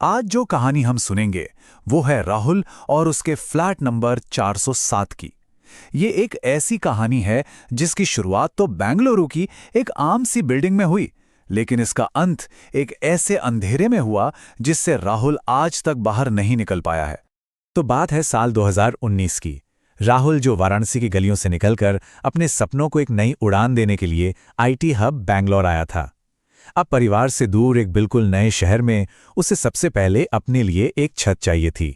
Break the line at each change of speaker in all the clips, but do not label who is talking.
आज जो कहानी हम सुनेंगे वो है राहुल और उसके फ्लैट नंबर 407 की। ये एक ऐसी कहानी है जिसकी शुरुआत तो बेंगलुरु की एक आम सी बिल्डिंग में हुई, लेकिन इसका अंत एक ऐसे अंधेरे में हुआ जिससे राहुल आज तक बाहर नहीं निकल पाया है। तो बात है साल 2019 की। राहुल जो वाराणसी की गलियों से निकलकर अपने सपनों को एक नई उड़ान देने के लिए आईटी हब बैंगलोर आया था। अब परिवार से दूर एक बिल्कुल नए शहर में उसे सबसे पहले अपने लिए एक छत चाहिए थी।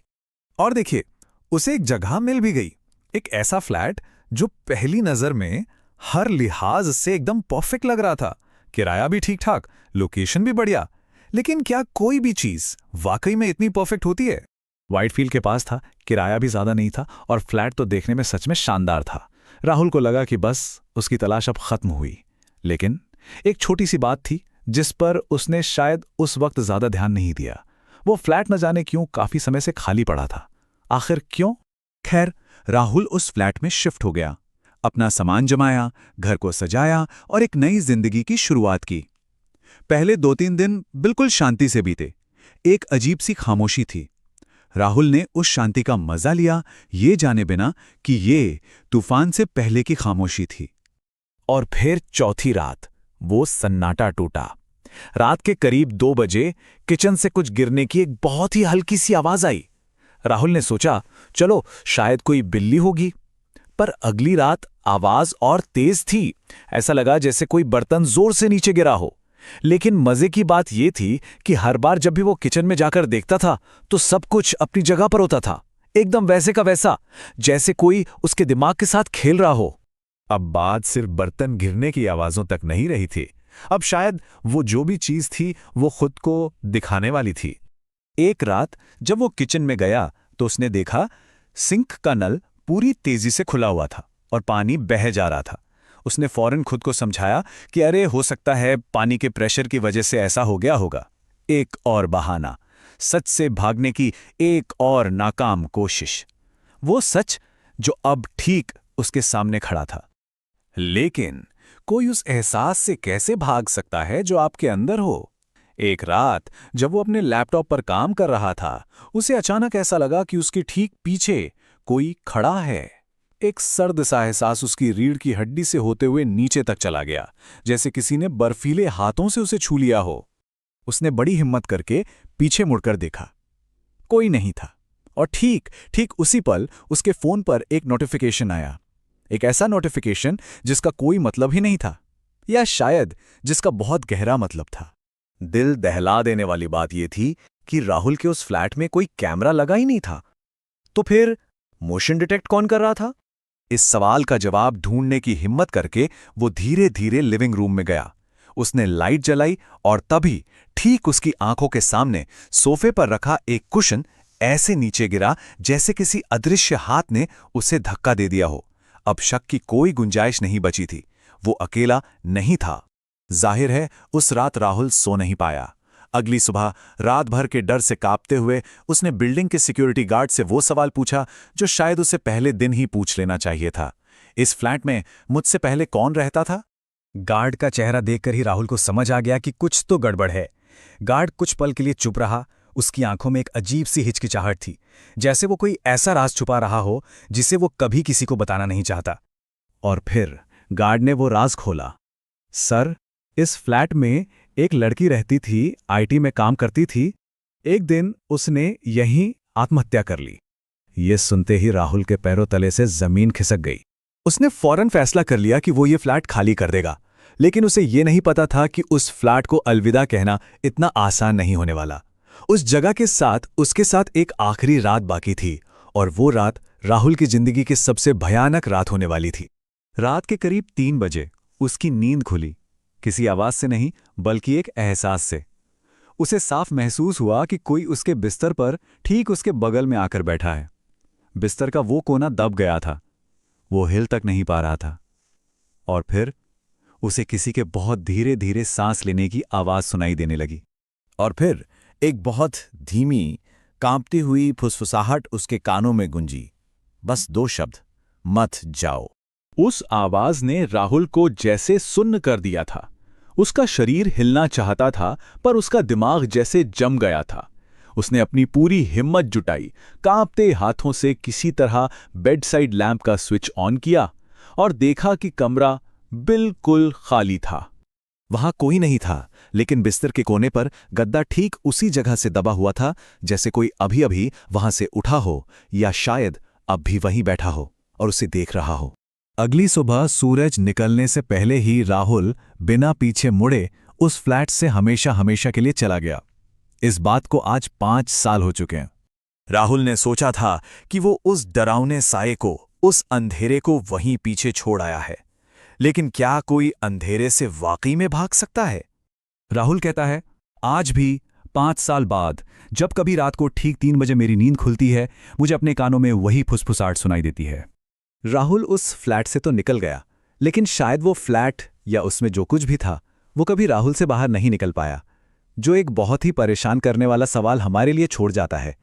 और देखिए, उसे एक जगह मिल भी गई। एक ऐसा फ्लैट जो पहली नजर में हर लिहाज से एकदम परफेक्ट लग रहा था। किराया भी ठीक ठाक, लोकेशन भी बढ़िया। लेकिन क्या कोई भी चीज वाकई में इतनी परफेक्ट होती है? व्हाइटफील्ड के पास था, किराया भी ज्यादा नहीं था और फ्लैट तो देखने में सच में शानदार था। राहुल को लगा कि बस उसकी तलाश अब खत्म हुई। लेकिन एक छोटी सी बात थी जिस पर उसने शायद उस वक्त ज्यादा ध्यान नहीं दिया। वो फ्लैट न जाने क्यों काफी समय से खाली पड़ा था। आखिर क्यों? खैर, राहुल उस फ्लैट में शिफ्ट हो गया, अपना सामान जमाया, घर को सजाया और एक नई जिंदगी की शुरुआत की। पहले 2-3 दिन बिल्कुल शांति से बीते। एक अजीब सी खामोशी थी। राहुल ने उस शांति का मजा लिया, ये जाने बिना कि ये तूफान से पहले की खामोशी थी। और फिर चौथी रात वो सन्नाटा टूटा। रात के करीब 2 बजे किचन से कुछ गिरने की एक बहुत ही हल्की सी आवाज आई। राहुल ने सोचा, चलो शायद कोई बिल्ली होगी। पर अगली रात आवाज और तेज थी। ऐसा लगा जैसे कोई बर्तन जोर से नीचे गिरा हो। लेकिन मजे की बात यह थी कि हर बार जब भी वो किचन में जाकर देखता था तो सब कुछ अपनी जगह पर होता था, एकदम वैसे का वैसा, जैसे कोई उसके दिमाग के साथ खेल रहा हो। अब बात सिर्फ बर्तन गिरने की आवाजों तक नहीं रही थी। अब शायद वो जो भी चीज थी वो खुद को दिखाने वाली थी। एक रात जब वो किचन में गया तो उसने देखा सिंक का नल पूरी तेजी से खुला हुआ था और पानी बह जा रहा था। उसने फौरन खुद को समझाया कि अरे हो सकता है पानी के प्रेशर की वजह से ऐसा हो गया होगा। एक और बहाना, सच से भागने की एक और नाकाम कोशिश। वो सच जो अब ठीक उसके सामने खड़ा था। लेकिन कोई उस एहसास से कैसे भाग सकता है जो आपके अंदर हो? एक रात जब वो अपने लैपटॉप पर काम कर रहा था, उसे अचानक ऐसा लगा कि उसके ठीक पीछे कोई खड़ा है। एक सर्द सा एहसास उसकी रीढ़ की हड्डी से होते हुए नीचे तक चला गया, जैसे किसी ने बर्फीले हाथों से उसे छू लिया हो। उसने बड़ी हिम्मत करके पीछे मुड़कर देखा। कोई नहीं था। और ठीक ठीक उसी पल उसके फोन पर एक नोटिफिकेशन आया। एक ऐसा नोटिफिकेशन जिसका कोई मतलब ही नहीं था, या शायद जिसका बहुत गहरा मतलब था। दिल दहला देने वाली बात यह थी कि राहुल के उस फ्लैट में कोई कैमरा लगा ही नहीं था। तो फिर मोशन डिटेक्ट कौन कर रहा था? इस सवाल का जवाब ढूंढने की हिम्मत करके वो धीरे धीरे लिविंग रूम में गया। उसने लाइट जलाई और तभी ठीक उसकी आंखों के सामने सोफे पर रखा एक कुशन ऐसे नीचे गिरा जैसे किसी अदृश्य हाथ ने उसे धक्का दे दिया हो। अब शक की कोई गुंजाइश नहीं बची थी। वो अकेला नहीं था। जाहिर है उस रात राहुल सो नहीं पाया। अगली सुबह रात भर के डर से कांपते हुए उसने बिल्डिंग के सिक्योरिटी गार्ड से वो सवाल पूछा जो शायद उसे पहले दिन ही पूछ लेना चाहिए था। इस फ्लैट में मुझसे पहले कौन रहता था? गार्ड का चेहरा देखकर ही राहुल को समझ आ गया कि कुछ तो गड़बड़ है। गार्ड कुछ पल के लिए चुप रहा। उसकी आंखों में एक अजीब सी हिचकिचाहट थी, जैसे वो कोई ऐसा राज छुपा रहा हो जिसे वो कभी किसी को बताना नहीं चाहता। और फिर गार्ड ने वो राज खोला। सर, इस फ्लैट में एक लड़की रहती थी, आईटी में काम करती थी। एक दिन उसने यहीं आत्महत्या कर ली। ये सुनते ही राहुल के पैरों तले से जमीन खिसक गई। उसने फौरन फैसला कर लिया कि वो ये फ्लैट खाली कर देगा। लेकिन उसे ये नहीं पता था कि उस फ्लैट को अलविदा कहना इतना आसान नहीं होने वाला। उस जगह के साथ उसके साथ एक आखिरी रात बाकी थी, और वो रात राहुल की जिंदगी की सबसे भयानक रात होने वाली थी। रात के करीब 3 बजे उसकी नींद खुली, किसी आवाज से नहीं बल्कि एक एहसास से। उसे साफ महसूस हुआ कि कोई उसके बिस्तर पर ठीक उसके बगल में आकर बैठा है। बिस्तर का वो कोना दब गया था, वो हिल तक नहीं पा रहा था। और फिर उसे किसी के बहुत धीरे धीरे सांस लेने की आवाज सुनाई देने लगी। और फिर एक बहुत धीमी कांपती हुई फुसफुसाहट उसके कानों में गूंजी। बस 2 शब्द, मत जाओ। उस आवाज ने राहुल को जैसे सुन्न कर दिया था। उसका शरीर हिलना चाहता था पर उसका दिमाग जैसे जम गया था।
उसने अपनी पूरी हिम्मत जुटाई, कांपते हाथों से किसी तरह बेड साइड लैंप का स्विच ऑन किया और देखा कि कमरा बिल्कुल खाली था।
वहां कोई नहीं था, लेकिन बिस्तर के कोने पर गद्दा ठीक उसी जगह से दबा हुआ था जैसे कोई अभी-अभी वहां से उठा हो या शायद अब भी वहीं बैठा हो और उसे देख रहा हो। अगली सुबह सूरज निकलने से पहले ही राहुल बिना पीछे मुड़े उस फ्लैट से हमेशा हमेशा के लिए चला गया। इस बात को आज 5 साल हो चुके हैं। राहुल ने सोचा था कि वो उस डरावने साये को, उस अंधेरे को वहीं पीछे छोड़ आया है, लेकिन क्या कोई अंधेरे से वाकई में भाग सकता है? राहुल कहता है, आज भी 5 साल बाद जब कभी रात को ठीक 3 बजे मेरी नींद खुलती है, मुझे अपने कानों में वही फुसफुसाहट सुनाई देती है। राहुल उस फ्लैट से तो निकल गया, लेकिन शायद वो फ्लैट या उसमें जो कुछ भी था वो कभी राहुल से बाहर नहीं निकल पाया, जो एक बहुत ही परेशान करने वाला सवाल हमारे लिए छोड़ जाता है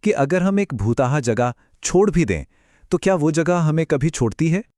कि अगर हम एक भूताहा जगह छोड़ भी दें तो क्या वो जगह हमें कभी छोड़ती है?